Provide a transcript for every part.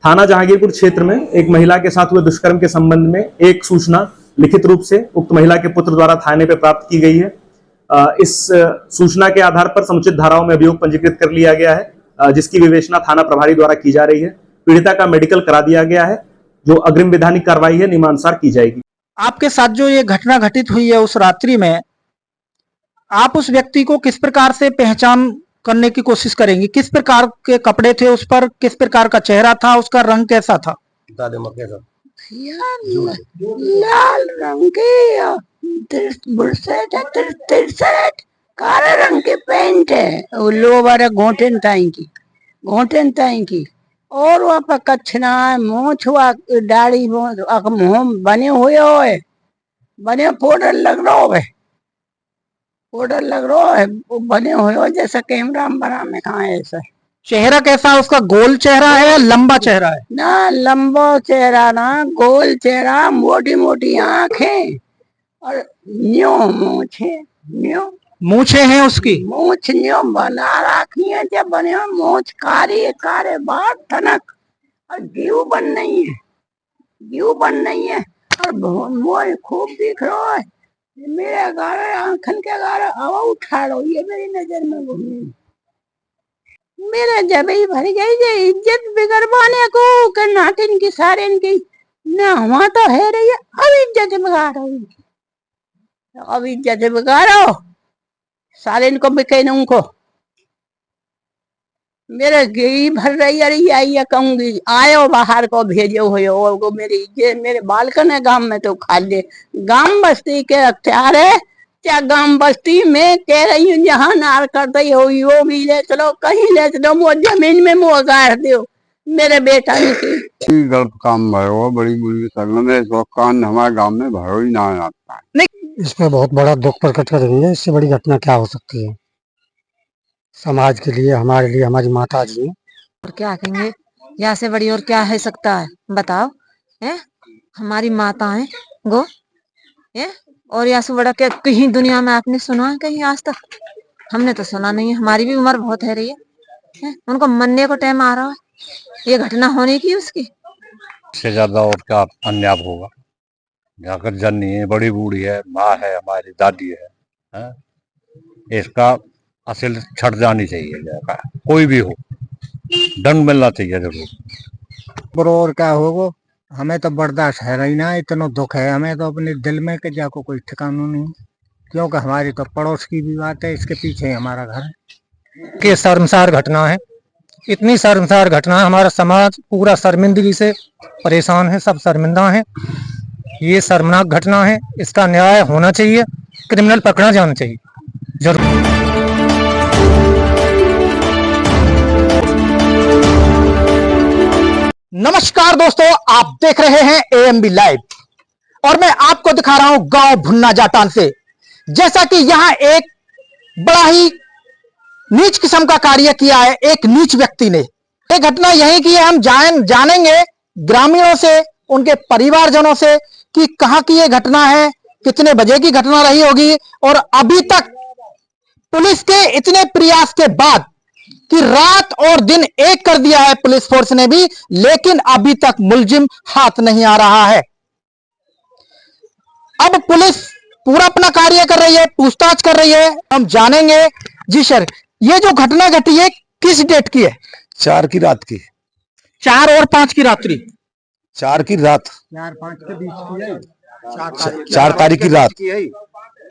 थाना जहांगीरपुर क्षेत्र में एक महिला के साथ हुए दुष्कर्म के संबंध में एक सूचना लिखित रूप से उक्त महिला के पुत्र द्वारा थाने पे प्राप्त की गई है। इस सूचना के आधार पर समुचित धाराओं में अभियोग पंजीकृत कर लिया गया है, जिसकी विवेचना थाना प्रभारी द्वारा की जा रही है। पीड़िता का मेडिकल करा दिया गया है, जो अग्रिम विधानिक कार्रवाई है नियमानुसार की जाएगी। आपके साथ जो ये घटना घटित हुई है उस रात्रि में, आप उस व्यक्ति को किस प्रकार से पहचान करने की कोशिश करेंगे? किस प्रकार के कपड़े थे उस पर, किस प्रकार का चेहरा था, उसका रंग कैसा था? लाल रंग के शर्ट, काले रंग के पैंट है, लोवर है घोटन ताई की और वहाँ पर कच्छना मोछ हुआ दाढ़ी मुंह बने हुए बने पाउडर लग रहा है बने हुए हो जैसा कैमरा बना में कहा है ऐसा। चेहरा कैसा है उसका? गोल चेहरा है या लंबा चेहरा है? ना लंबा चेहरा ना गोल चेहरा, मोटी मोटी आंखें और न्यो मूछे हैं उसकी? मूछ न्यो बना रखी है, जब बने मूछ कारे बाल ठनक और जीव बन नहीं है और मोर खूब दिख रहा है। मेरे गारे आंखन के गारे हवा उठा लो, ये मेरी नजर में घूमी, मेरा जब ही भर गई जे इज्जत बिगड़वाने को के नाटिन की सारे की ना हुआ तो है रही है। अब इज्जत बिगाड़ो सारे इनको बिकेनों को मेरे गई भर रही अरे आई कहूंगी आयो बाहर को भेजो हो मेरे बालकन है गांव में तो खा दे। गांव बस्ती के अख्तियार है क्या? गांव बस्ती में कह रही हूँ जहाँ नार करते हो यो भी ले चलो, कहीं ले चलो, वो जमीन में मुँह गाड़ दो मेरे बेटा की गलत काम भयो बड़ी बुरी शक्ल में कान हमारे गांव में भयो ही ना आता है। नहीं, इसमें बहुत बड़ा दुख प्रकट कर रही है। इससे बड़ी घटना क्या हो सकती है? समाज के लिए, हमारे लिए, हमारी माता जी है। और क्या कहेंगे, यहाँ से बड़ी और क्या है सकता है बताओ? है हमारी माता है गो है, और यहाँ से बड़ा क्या कहीं दुनिया में आपने सुना है कहीं आज तक? हमने तो सुना नहीं है। हमारी भी उम्र बहुत है रही है, उनको मरने को टाइम आ रहा है, ये घटना होने की उसकी इससे ज्यादा और क्या अन्याय होगा? जाकर जननी है, बड़ी बूढ़ी है, माँ है, हमारी दादी है? इसका असल छट जानी चाहिए, कोई भी हो दंड मिलना चाहिए जरूर। और क्या होगा, हमें तो बर्दाश्त है रही ना, इतना दुख है हमें तो अपने दिल में कि जाको कोई ठिकाना नहीं, क्योंकि हमारी तो पड़ोस की भी बात है, इसके पीछे हमारा घर है। के शर्मसार घटना है, इतनी शर्मसार घटना है, हमारा समाज पूरा शर्मिंदगी से परेशान है, सब शर्मिंदा है। ये शर्मनाक घटना है, इसका न्याय होना चाहिए, क्रिमिनल पकड़ा जाना चाहिए जरूर। नमस्कार दोस्तों, आप देख रहे हैं AMB लाइव और मैं आपको दिखा रहा हूं गांव भुन्ना जाटान से। जैसा कि यहां एक बड़ा ही नीच किस्म का कार्य किया है एक नीच व्यक्ति ने। ये घटना यही की है, हम जानेंगे ग्रामीणों से, उनके परिवारजनों से कि कहां की ये घटना है, कितने बजे की घटना रही होगी और अभी तक पुलिस के इतने प्रयास के बाद कि रात और दिन एक कर दिया है पुलिस फोर्स ने भी, लेकिन अभी तक मुलजिम हाथ नहीं आ रहा है। अब पुलिस पूरा अपना कार्य कर रही है, पूछताछ कर रही है, हम जानेंगे। जी सर, ये जो घटना घटी है किस डेट की है? 4 की रात की। 4 और 5 की रात्रि? 4 की रात, 4-5 के बीच की है, 4 तारीख की रात।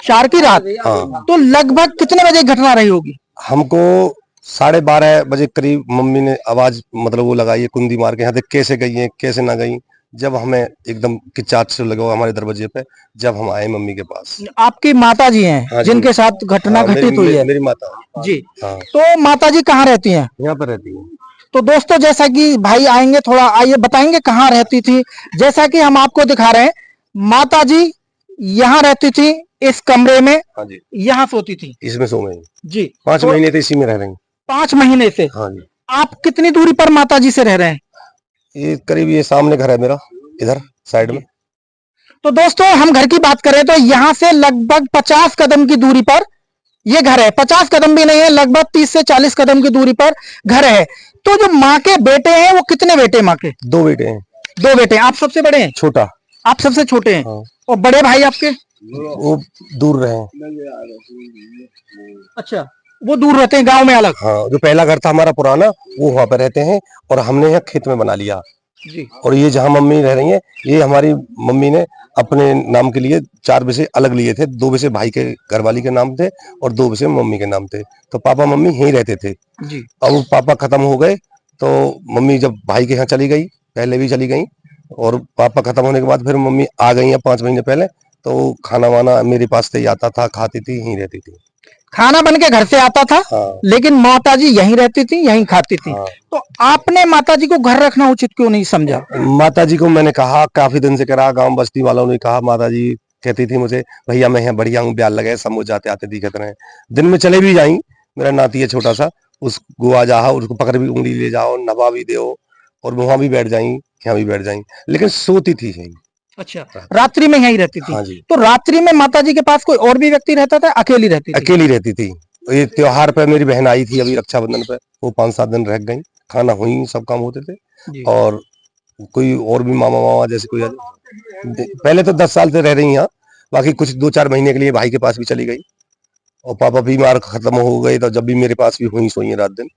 4 की रात। हाँ। तो लगभग कितने बजे घटना रही होगी? हमको 12:30 बजे करीब मम्मी ने आवाज मतलब वो लगाई है कुंडी मार के, यहाँ तक कैसे गई है कैसे ना गई। जब हमें एकदम किचाट से लगा हमारे दरवाजे पे, जब हम आए मम्मी के पास। आपकी माता जी हैं? हाँ, जिनके साथ घटना घटित हुई है? मेरी माता जी। हाँ। तो माता जी कहाँ रहती हैं? यहाँ पर रहती है। तो दोस्तों, जैसा कि भाई आएंगे, थोड़ा आइए बताएंगे कहाँ रहती थी। जैसा कि हम आपको दिखा रहे हैं, माता जी यहाँ रहती थी इस कमरे में। हाँ जी। यहाँ सोती थी? इसमें सो गई जी। 5 महीने थे इसी में रह रहे हैं। 5 महीने से? हाँ जी। आप कितनी दूरी पर माता जी से रह रहे हैं? ये करीब ये सामने घर है मेरा, इधर साइड में। तो दोस्तों, हम घर की बात करें तो यहाँ से लगभग 50 कदम की दूरी पर ये घर है। 50 कदम भी नहीं है, लगभग 30 से 40 कदम की दूरी पर घर है। तो जो माँ के बेटे हैं वो कितने बेटे हैं माँ के? 2 बेटे हैं। 2 बेटे हैं। आप सबसे बड़े हैं? छोटा। आप सबसे छोटे हैं। हाँ। और बड़े भाई आपके? वो दूर रहे। अच्छा, वो दूर रहते हैं गांव में अलग। हाँ, जो पहला घर था हमारा पुराना वो वहाँ पे रहते हैं और हमने यहाँ खेत में बना लिया जी। और ये जहाँ मम्मी रह रही है ये हमारी मम्मी ने अपने नाम के लिए 4 पैसे अलग लिए थे। 2 पैसे भाई के घरवाली के नाम थे और 2 पैसे मम्मी के नाम थे। तो पापा मम्मी यहीं रहते थे। जी। अब वो पापा खत्म हो गए तो मम्मी जब भाई के यहाँ चली गई, पहले भी चली गई और पापा खत्म होने के बाद फिर मम्मी आ गई है 5 महीने पहले। तो खाना वाना मेरे पास से ही आता था, खाती थी, यहीं रहती थी। खाना बन के घर से आता था। हाँ। लेकिन माताजी यहीं रहती थी, यहीं खाती थी। हाँ। तो आपने माताजी को घर रखना उचित क्यों नहीं समझा? माताजी को मैंने कहा, काफी दिन से कहा, गांव बस्ती वालों ने कहा, माताजी कहती थी मुझे भैया मैं यहाँ बढ़िया हूँ, ब्याल लगे सब मुझे जाते आते दिखत रहे। दिन में चले भी जाई, मेरा नाती है छोटा सा, उस गोवा जाओ, उसको पकड़ भी उंगली ले जाओ, नवा भी दो और वहां भी बैठ जाई, यहाँ भी बैठ जाई, लेकिन सोती थी यहीं। अच्छा, रात्रि में यहीं रहती थी। हाँ जी। तो रात्रि में माताजी के पास कोई और भी व्यक्ति रहता था, अकेली रहती थी? अकेली रहती थी। ये त्योहार पे मेरी बहन आई थी अभी रक्षाबंधन पे, वो 5-7 दिन रह गई, खाना हुई, सब काम होते थे। जी। और कोई और भी मामा मामा जैसे कोई पहले तो 10 साल से रह रही यहाँ, बाकी कुछ 2-4 महीने के लिए भाई के पास भी चली गई और पापा बीमार खत्म हो गए तो जब भी मेरे पास भी हुई सोई रात दिन।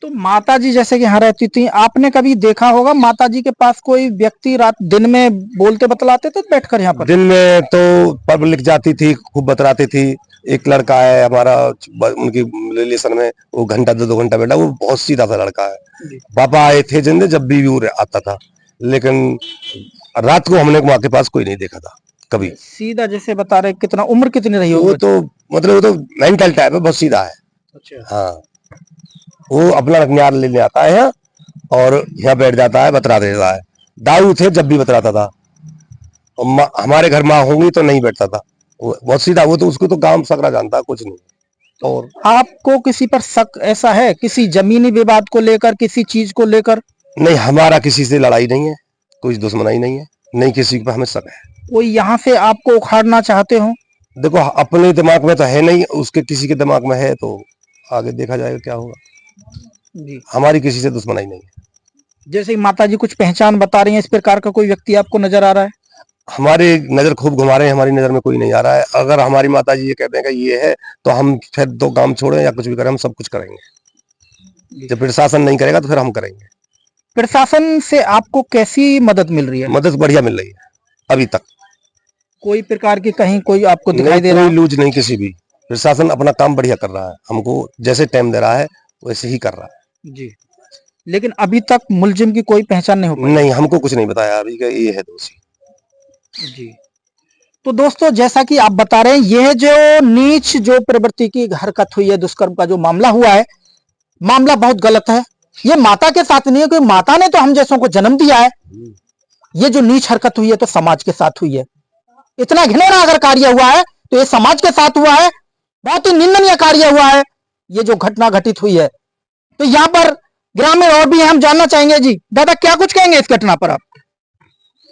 तो माताजी जैसे कि यहाँ रहती थी, आपने कभी देखा होगा माताजी के पास कोई व्यक्ति रात दिन में बोलते बतलाते थे बैठकर यहाँ पर? दिन में तो पब्लिक जाती थी, खूब बतराती थी। एक लड़का है हमारा उनकी रिलेशन में, वो घंटा 2-2 घंटा बैठा, वो बहुत सीधा सा लड़का है। पापा आए थे जिंदे जब भी वो आता था, लेकिन रात को हमने वहां के पास कोई नहीं देखा था कभी। सीधा जैसे बता रहे, कितना उम्र कितनी रही होगी? वो तो मतलब वो तो मेंटल टाइप है, बहुत सीधा है। अच्छा। हाँ, वो अपना रखनियार लेने आता है यहाँ और यहाँ बैठ जाता है, बतरा देता है। दाऊ थे जब भी बतराता था और हमारे घर माँ होंगी तो नहीं बैठता था, वो बहुत सीधा। वो तो उसको तो गांव सकरा जानता है, कुछ नहीं। और आपको किसी पर शक ऐसा है, किसी जमीनी विवाद को लेकर, किसी चीज को लेकर? नहीं, हमारा किसी से लड़ाई नहीं है, कोई दुश्मनाई नहीं है, नहीं किसी पर हमें शक है। कोई यहाँ से आपको उखाड़ना चाहते हो? देखो अपने दिमाग में तो है नहीं, उसके किसी के दिमाग में है तो आगे देखा जाएगा क्या होगा। जी। हमारी किसी से दुश्मनाई नहीं है। जैसे ही माताजी कुछ पहचान बता रही है, इस प्रकार का कोई व्यक्ति आपको नजर आ रहा है? हमारी नजर खूब घुमा रहे हैं, हमारी नजर में कोई नहीं आ रहा है। अगर हमारी माताजी ये कहते हैं कि ये है तो हम फिर तो काम छोड़ें या कुछ भी करें, हम सब कुछ करेंगे। जब प्रशासन नहीं करेगा तो फिर हम करेंगे। प्रशासन से आपको कैसी मदद मिल रही है? मदद बढ़िया मिल रही है अभी तक। कोई प्रकार की कहीं कोई आपको दिखाई दे रहा कोई है? लूज नहीं किसी भी। प्रशासन अपना काम बढ़िया कर रहा है, हमको जैसे टाइम दे रहा है वैसे ही कर रहा है। जी। लेकिन अभी तक मुलजिम की कोई पहचान नहीं हो पाई? नहीं, हमको कुछ नहीं बताया अभी कि ये है दोषी। जी। तो दोस्तों, जैसा कि आप बता रहे हैं, यह जो नीच जो प्रवृत्ति की हरकत हुई है, दुष्कर्म का जो मामला हुआ है, मामला बहुत गलत है। ये माता के साथ नहीं है, क्योंकि माता ने तो हम जैसों को जन्म दिया है। ये जो नीच हरकत हुई है तो समाज के साथ हुई है। इतना घिनौना अगर कार्य हुआ है तो ये समाज के साथ हुआ है, बहुत ही निंदनीय कार्य हुआ है ये जो घटना घटित हुई है। तो यहाँ पर ग्रामीण और भी हैं, हम जानना चाहेंगे। जी दादा, क्या कुछ कहेंगे इस घटना पर आप?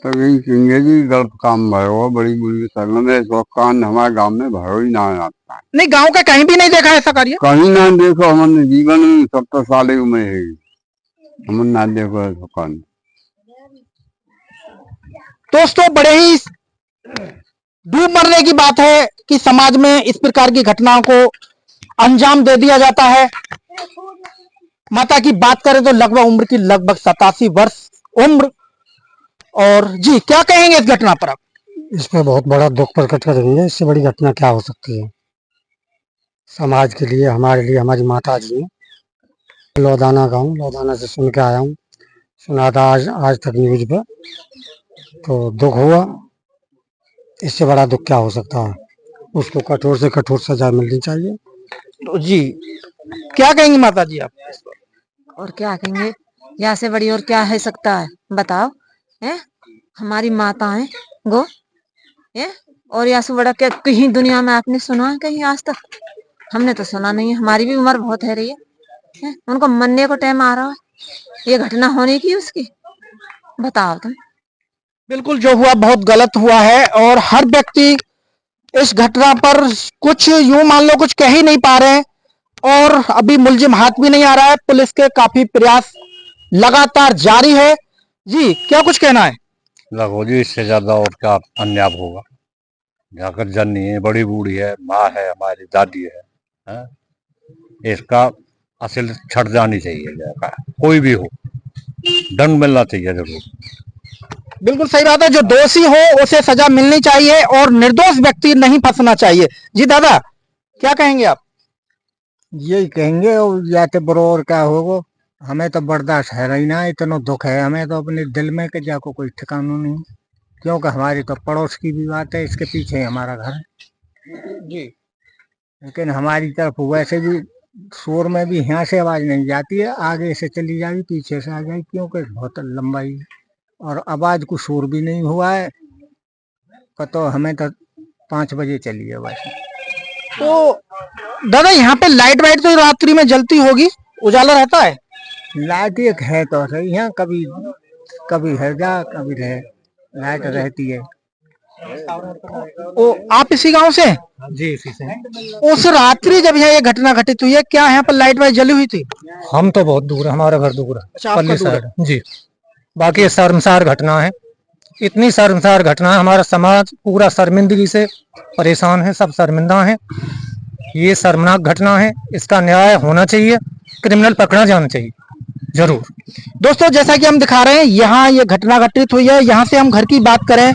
तो यही कहेंगे जी, गलत काम भरो, बड़ी बुरी संगत है। इसको कान हमारे गांव में भरो ही ना आता है। नहीं, गांव का कहीं भी नहीं देखा ऐसा कार्य? कहीं ना देखो, हमने जीवन में 70 साल की उम्र है, हमने ना देखो ऐसा कान। दोस्तों, बड़े ही डूब मरने की बात है कि समाज में इस प्रकार की घटनाओं को अंजाम दे दिया जाता है। माता की बात करें तो लगभग उम्र की 87 वर्ष उम्र। और जी, क्या कहेंगे इस घटना पर आप? इसमें बहुत बड़ा दुख प्रकट करेंगे। इससे बड़ी घटना क्या हो सकती है समाज के लिए, हमारे लिए। हमारी माता जी लौदाना गांव, लौदाना से सुन के आया हूँ, सुना था आज तक न्यूज पे, तो दुख हुआ। इससे बड़ा दुख क्या हो सकता है। उसको कठोर से कठोर सजा मिलनी चाहिए। तो जी, क्या कहेंगी माता जी आप? और क्या कहेंगे, यहाँ से बड़ी और क्या है सकता है, बताओ। है हमारी माताएं गो है, और यहाँ से बड़ा क्या कहीं दुनिया में आपने सुना है कहीं आज तक? हमने तो सुना नहीं है। हमारी भी उम्र बहुत है रही है, उनको मरने को टाइम आ रहा है, ये घटना होने की उसकी, बताओ तुम। बिल्कुल, जो हुआ बहुत गलत हुआ है और हर व्यक्ति इस घटना पर कुछ यूं मान लो कुछ कह ही नहीं पा रहे हैं। और अभी मुलजिम हाथ भी नहीं आ रहा है। पुलिस के काफी प्रयास लगातार जारी है। जी क्या कुछ कहना है? लगो जी, इससे ज्यादा और क्या अन्याय होगा। जाकर जननी है, बड़ी बूढ़ी है, माँ है, हमारी दादी है? इसका असल छट जानी चाहिए। जाकर कोई भी हो, दंड मिलना चाहिए जरूर। बिल्कुल सही बात है, जो दोषी हो उसे सजा मिलनी चाहिए और निर्दोष व्यक्ति नहीं फंसना चाहिए। जी दादा क्या कहेंगे आप? यही कहेंगे और या तो बरो और क्या होगो, हमें तो बर्दाश्त है रही ना, इतना दुख है हमें तो अपने दिल में कि जाको कोई ठिकाना नहीं, क्योंकि हमारी तो पड़ोस की भी बात है, इसके पीछे ही हमारा घर है जी। लेकिन हमारी तरफ वैसे भी शोर में भी यहाँ से आवाज नहीं जाती है, आगे से चली जाएगी पीछे से आ जाएगी, क्योंकि बहुत लंबाई है और आवाज को शोर भी नहीं हुआ है। तो हमें तो 5 बजे चली है बस। तो दादा यहाँ पे लाइट वाइट तो रात्रि में जलती होगी, उजाला रहता है? लाइट एक है तो सही है, कभी कभी है जा कभी रहे, लाइट रहती है। ओ आप इसी गांव से? जी इसी से। उस रात्रि जब यहाँ ये घटना घटित हुई है, क्या यहाँ पर लाइट वाइट जली हुई थी? हम तो बहुत दूर है, हमारा घर दूर है। अच्छा, आपका पल्ली दूर है। साइड जी। बाकी ये शर्मसार घटना है, इतनी शर्मसार घटना है, हमारा समाज पूरा शर्मिंदगी से परेशान है, सब शर्मिंदा है। ये शर्मनाक घटना है, इसका न्याय होना चाहिए, क्रिमिनल पकड़ा जाना चाहिए जरूर। दोस्तों जैसा कि हम दिखा रहे हैं यहाँ ये घटना घटित हुई है। यहाँ से हम घर की बात करें,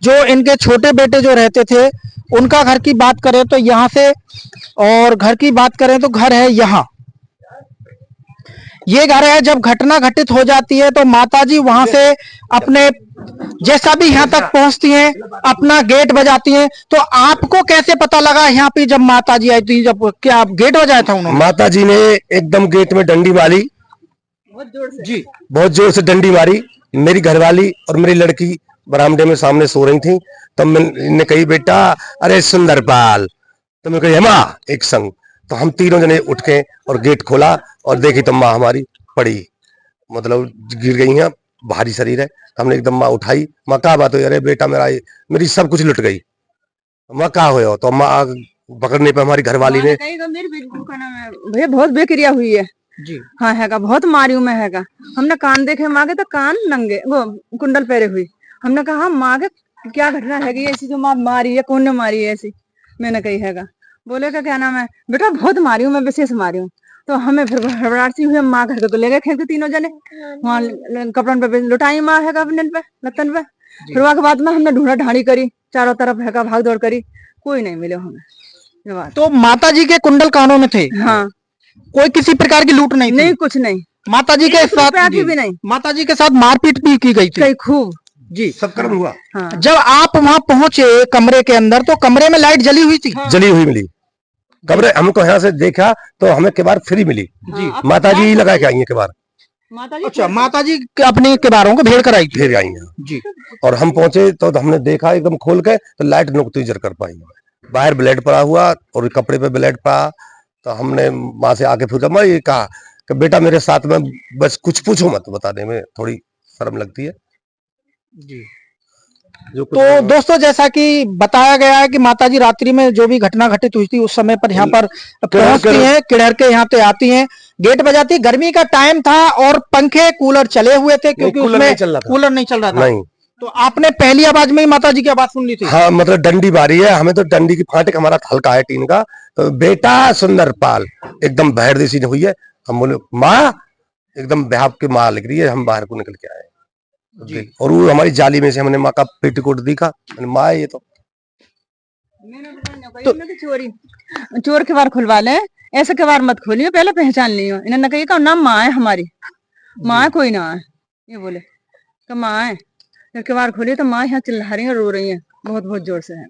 जो इनके छोटे बेटे जो रहते थे उनका घर की बात करें तो यहाँ से, और घर की बात करें तो घर है यहाँ, ये घर है। जब घटना घटित हो जाती है तो माताजी वहां से अपने जैसा भी यहाँ तक पहुंचती हैं, अपना गेट बजाती हैं। तो आपको कैसे पता लगा यहाँ पे जब माताजी आई थी, जब क्या आप गेट बजाया था उन्होंने? माता जी ने एकदम गेट में डंडी मारी, जी बहुत जोर से डंडी मारी। मेरी घरवाली और मेरी लड़की बरामदे में सामने सो रही थी, तब मैंने कही बेटा अरे सुंदरपाल, तो मैं कही माँ एक संग। तो हम तीनों जने उठ के और गेट खोला और देखी तो माँ हमारी पड़ी, मतलब गिर गई हैं, भारी शरीर है। तो हमने एकदम माँ उठाई, माँ क्या बात हुई? अरे बेटा मेरी सब कुछ लुट गई। माँ क्या हुआ? तो माँ पकड़ने पे हमारी घरवाली ने भैया बहुत बेक्रिया हुई है जी। हाँ हैगा, बहुत मारियो में हैगा। हमने कान देखे माँ के तो कान नंगे, वो कुंडल पहरे हुई। हमने कहा माँ के क्या घटना हैगी ऐसी जो माँ मारी है, कौन ने मारी है ऐसी? मैंने कही हैगा। बोले का क्या नाम है बेटा, बहुत मारी हूँ मैं, विशेष मारी हूँ। तो हमें फिर हड़बड़ाहट सी हुई, माँ घर के तो ले गए खेल के तीनों जने, वहाँ कपड़न पे लुटाई माँ हैगा अपने पे लत्तन पे। फिर वहाँ के बाद में हमने ढूंढा ढाड़ी करी, चारों तरफ हैगा भाग दौड़ करी, कोई नहीं मिले हमें। ये बात तो माताजी के कुंडल कानों में थे? हाँ। कोई किसी प्रकार की लूट नहीं थी? नहीं कुछ नहीं, माताजी के साथ भी नहीं, माताजी के साथ मारपीट भी की गई थी? कहीं खूब जी सब कर्म हुआ। हाँ। जब आप वहां पहुंचे कमरे के अंदर तो कमरे में लाइट जली हुई थी? जली हुई मिली कमरे, हमको यहाँ से देखा तो हमें केबार फ्री मिली जी। माता जी लगा के आई है केबार। अच्छा, माताजी अपने केबारों को भेड़ कर आई थी? फिर आई हैं जी। और हम पहुंचे तो हमने देखा एकदम खोल के तो लाइट नुकती जर कर पाई, बाहर ब्लेड पड़ा हुआ और कपड़े पे ब्लेड पड़ा। तो हमने माँ से आके पूछा, मैं ये कहा कि बेटा मेरे साथ में बस कुछ पूछो मत, बताने में थोड़ी शर्म लगती है जी। जो तो दोस्तों जैसा कि बताया गया है कि माताजी रात्रि में जो भी घटना घटित हुई थी उस समय पर यहाँ पर पहुंचती हैं, किड़हर के यहाँ पे आती हैं, गेट बजाती। गर्मी का टाइम था और पंखे कूलर चले हुए थे, क्योंकि कूलर उसमें नहीं चल रहा था। कूलर नहीं चल रहा था। नहीं। तो आपने पहली आवाज में ही माताजी की आवाज सुन ली थी? हाँ, मतलब डंडी मारी है हमें, तो डंडी की फाटक हमारा हल्का है टीन का। तो बेटा सुंदरपाल एकदम बहर देसी हुई है। हम बोले माँ, एकदम बेहाब की माँ लग रही है। हम बाहर को निकल के आए और वो हमारी जाली में से हमने माँ का पेटीकोट दिखा, माँ ये तो चोर के बार खुलवा ले, ऐसे के बार मत खोलियो, पहले पहचान लियो। इन्होंने कही नाम माँ है हमारी, माँ कोई ना है, ये बोले तो माँ है। जब के बार खोली तो माँ यहाँ चिल्ला रही है, रो रही है बहुत बहुत जोर से है।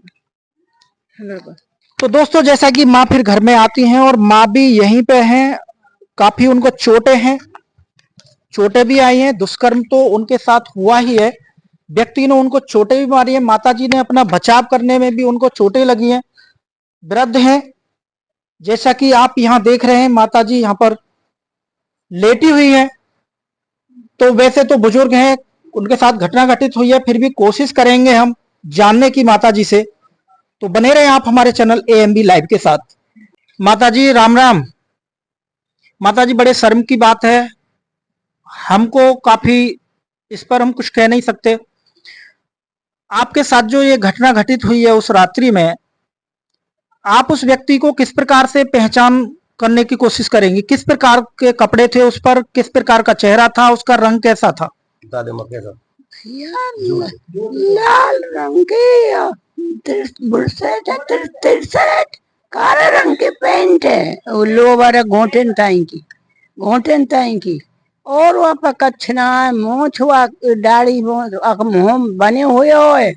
तो दोस्तों जैसा कि माँ फिर घर में आती हैं और माँ भी यहीं पे हैं, काफी उनको चोटें हैं, चोटें भी आई हैं। दुष्कर्म तो उनके साथ हुआ ही है, व्यक्ति ने उनको चोटें भी मारी है। माताजी ने अपना बचाव करने में भी उनको चोटें लगी हैं। वृद्ध हैं, जैसा कि आप यहाँ देख रहे हैं, माताजी यहाँ पर लेटी हुई हैं। तो वैसे तो बुजुर्ग हैं, उनके साथ घटना घटित हुई है, फिर भी कोशिश करेंगे हम जानने की माताजी से। तो बने रहे आप हमारे चैनल AMB लाइव के साथ। माताजी राम राम। माताजी बड़े शर्म की बात है, हमको काफी इस पर हम कुछ कह नहीं सकते। आपके साथ जो ये घटना घटित हुई है उस रात्रि में, आप उस व्यक्ति को किस प्रकार से पहचान करने की कोशिश करेंगे? किस प्रकार के कपड़े थे उस पर, किस प्रकार का चेहरा था, उसका रंग कैसा था? दादी माँ कैसा? यार लाल रंग की बुशर्ट है, टी-शर्ट, काले रंग की पैंट है, वो लोवर है घोटन ताई की, और वहाँ पर कच्छना मूछ हुआ, दाढ़ी मुंह बने हुए होए,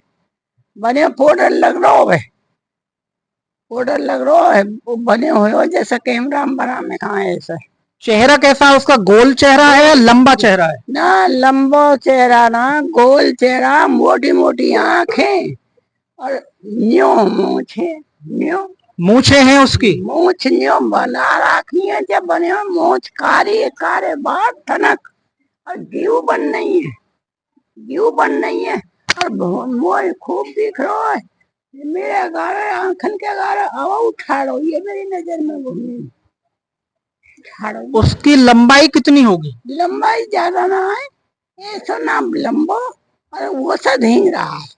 बने पाउडर लग रहा है, पाउडर लग रहा है, वो बने हुए हो जैसा कैमरा में बना में कहा है ऐसा। चेहरा कैसा है उसका? गोल चेहरा है या लंबा चेहरा है? ना लंबा चेहरा ना गोल चेहरा, मोटी मोटी आंखें और न्यो मूछे, न्यो मूछे हैं उसकी? मूछ न्यो बना रखी है, जब बने हो मूछ कारी कारे बाल ठनक, और जीव बन नहीं है, और मोर खूब दिख रहा है, मेरे गारे आंखन के गारे हवा उठाड़ो, ये मेरी नजर में घूमी। उसकी लंबाई कितनी होगी? लंबाई ज्यादा ना है, ऐसा ना लंबा, और वो सा धींग रहा है।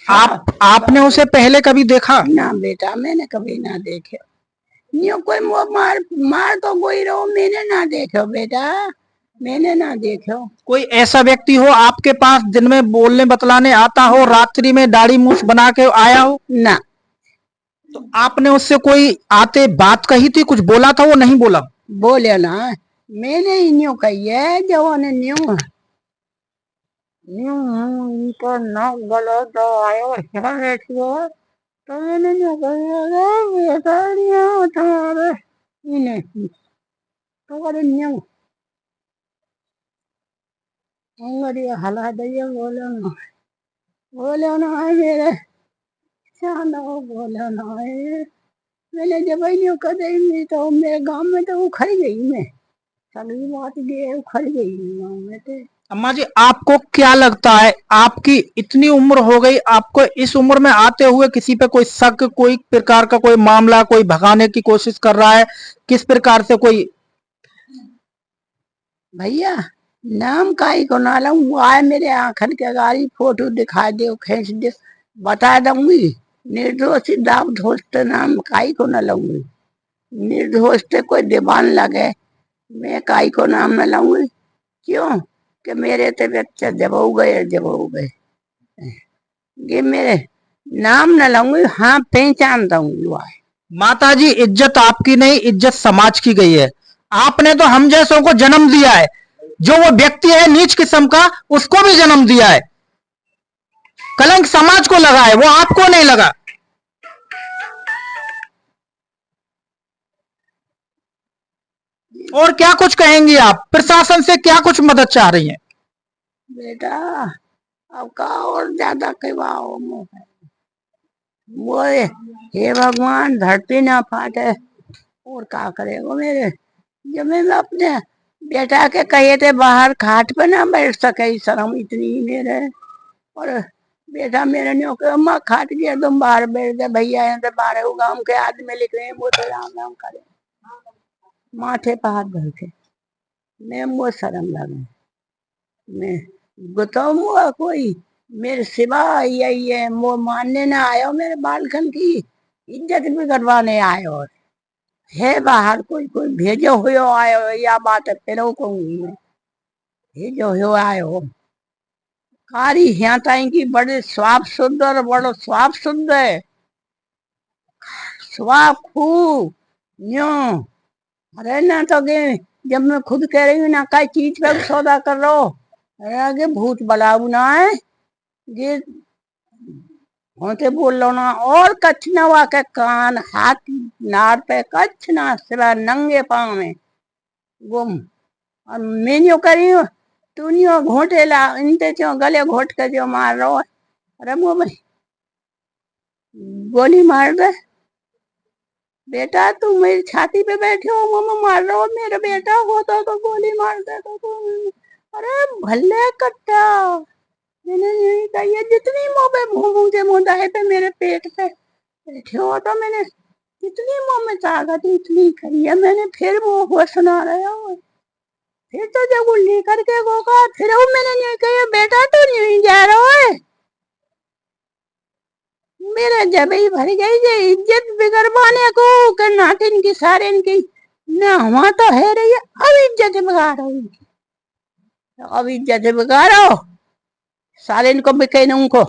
आपने उसे पहले कभी देखा? ना बेटा, मैंने कभी ना देखे, न्यू कोई मार तो कोई रहो, मैंने ना देखो बेटा, मैंने ना देखो। कोई ऐसा व्यक्ति हो आपके पास दिन में बोलने बतलाने आता हो, रात्रि में दाढ़ी मूछ बना के आया हो? ना। तो आपने उससे कोई आते बात कही थी, कुछ बोला था? वो नहीं बोला? बोले ना, मैंने ही न्यू कही है, जवान न्यू तो ना गलत आयो बैठियो, तो मैंने न्यू कही तुम्हारे तो न्यू हला दिए, बोले ना है मेरे चांदा, बोले ना है, मैंने जब न्यू कदे तो मेरे गांव में तो उखड़ गई, मैं सभी बात गए उखड़ गई गांव में। तो अम्मा जी, आपको क्या लगता है, आपकी इतनी उम्र हो गई, आपको इस उम्र में आते हुए किसी पे कोई शक, कोई प्रकार का कोई मामला, कोई भगाने की कोशिश कर रहा है, किस प्रकार से कोई? भैया नाम काई को ना लाऊं, आए मेरे आंखन के गाड़ी फोटो दिखा दे, खींच दे, बता दूंगी, निर्दोष दाव दोस्त नाम काई को ना लाऊंगी, निर्दोष कोई दीवान लगे, मैं काई को नाम न लाऊंगी, क्यों कि मेरे ते बच्चे जब हो गए, ये मेरे नाम न लाऊंगी, हाँ पहचानता हूँ। माता जी, इज्जत आपकी नहीं, इज्जत समाज की गई है। आपने तो हम जैसों को जन्म दिया है, जो वो व्यक्ति है नीच किस्म का, उसको भी जन्म दिया है। कलंक समाज को लगा है, वो आपको नहीं लगा। और क्या कुछ कहेंगी आप? प्रशासन से क्या कुछ मदद चाह रही हैं? बेटा अब का और ज्यादा कहवाओ, वो हे भगवान धरती ना फाटे, और क्या करेगा मेरे, जब मैं अपने बेटा के कहे थे बाहर खाट पे ना बैठ सके, शर्म इतनी मेरे, और बेटा मेरे ने कहा अम्मा खाट गया तुम बाहर बैठ जा, भैया यहाँ से बाहर गांव के आदमी लिख रहे हैं, वो तो राम राम करे, माथे पर हाथ धर के, मैं वो शर्म लगे, मैं बताऊंगा कोई मेरे सिवा यही है, वो मानने ना आयो, मेरे बालकन की इज्जत भी करवाने आयो है, बाहर कोई भेजो हुए आयो, या बात फिर कहूंगी मैं, भेजो हुए आयो, कारी यहाँ ताई की बड़े स्वाप शुद्ध, और बड़ो स्वाप शुद्ध है, स्वाप खूब न्यो, अरे ना तो गे, जब मैं खुद कह रही हूँ ना कई चीज पे सौदा कर लो, अरे आगे भूत बलाऊ ना है, ये होते बोल लो ना, और कच्छ ना हुआ के कान हाथ नार पे कच्छ ना, सिवा नंगे पाँव में गुम, और मैं करी तू नहीं घोटे ला, इनते चो गले घोट के जो मार रहा है, अरे वो भाई गोली मार दे बेटा, तू मेरी छाती पे बैठे हो, मम्मा मार रहा हो, मेरा बेटा होता तो गोली मार दे तो, अरे भले कट्टा, मैंने नहीं कही, जितनी मुंह पे मुझे मुदाए पे मेरे पेट पे बैठे हो, तो मैंने जितनी मुंह में ताकत इतनी करी है मैंने, फिर वो सुना रहा हो, फिर तो जब वो लेकर के होगा फिर वो मैंने नहीं कहा बेटा तू नहीं जा रहा है, मेरा जब ही भर गई जे इज्जत बिगड़वाने को के नाटिन की सारे इनकी ना वहां तो है रही है, अब इज्जत बिगाड़ो इनकी, अब इज्जत बिगाड़ो सारे इनको बिके उनको,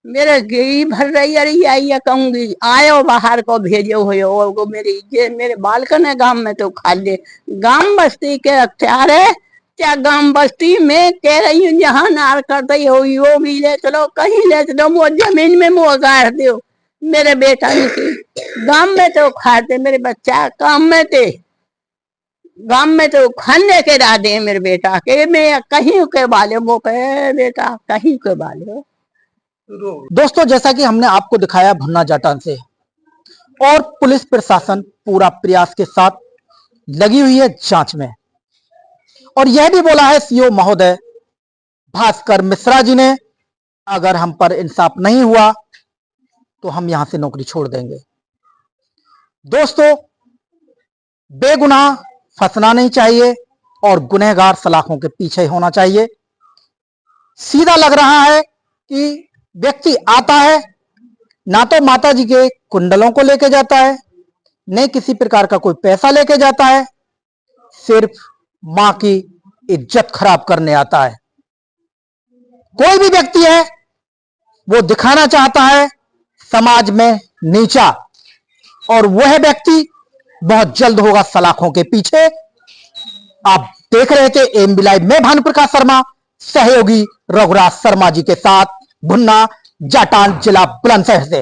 मेरे गेई भर रही अरे आई कहूंगी आयो बाहर को भेजो हो वो मेरी ये मेरे बालकन है गांव में तो खाली गांव बस्ती के अख्तियार है, क्या गांव बस्ती में कह रही हूँ जहां नार करते हो वो भी ले चलो कहीं ले चलो वो जमीन में मुँह गाड़ दो, मेरे बेटा गांव में तो खाते मेरे बच्चा काम में थे गांव में तो खाने के दादे मेरे बेटा के मैं कहीं के बाले वो कहे बेटा कहीं के बाले। दोस्तों जैसा कि हमने आपको दिखाया भुन्ना जाटान से, और पुलिस प्रशासन पूरा प्रयास के साथ लगी हुई है जांच में, और यह भी बोला है सीओ महोदय भास्कर मिश्रा जी ने अगर हम पर इंसाफ नहीं हुआ तो हम यहां से नौकरी छोड़ देंगे। दोस्तों बेगुनाह फंसना नहीं चाहिए और गुनहगार सलाखों के पीछे होना चाहिए। सीधा लग रहा है कि व्यक्ति आता है ना तो माता जी के कुंडलों को लेके जाता है न किसी प्रकार का कोई पैसा लेके जाता है, सिर्फ मां की इज्जत खराब करने आता है। कोई भी व्यक्ति है वो दिखाना चाहता है समाज में नीचा, और वह व्यक्ति बहुत जल्द होगा सलाखों के पीछे। आप देख रहे थे एएमबी लाइव में भानुप्रकाश शर्मा सहयोगी रघुराज शर्मा जी के साथ भुन्ना जाटान जिला बुलंदशहर से।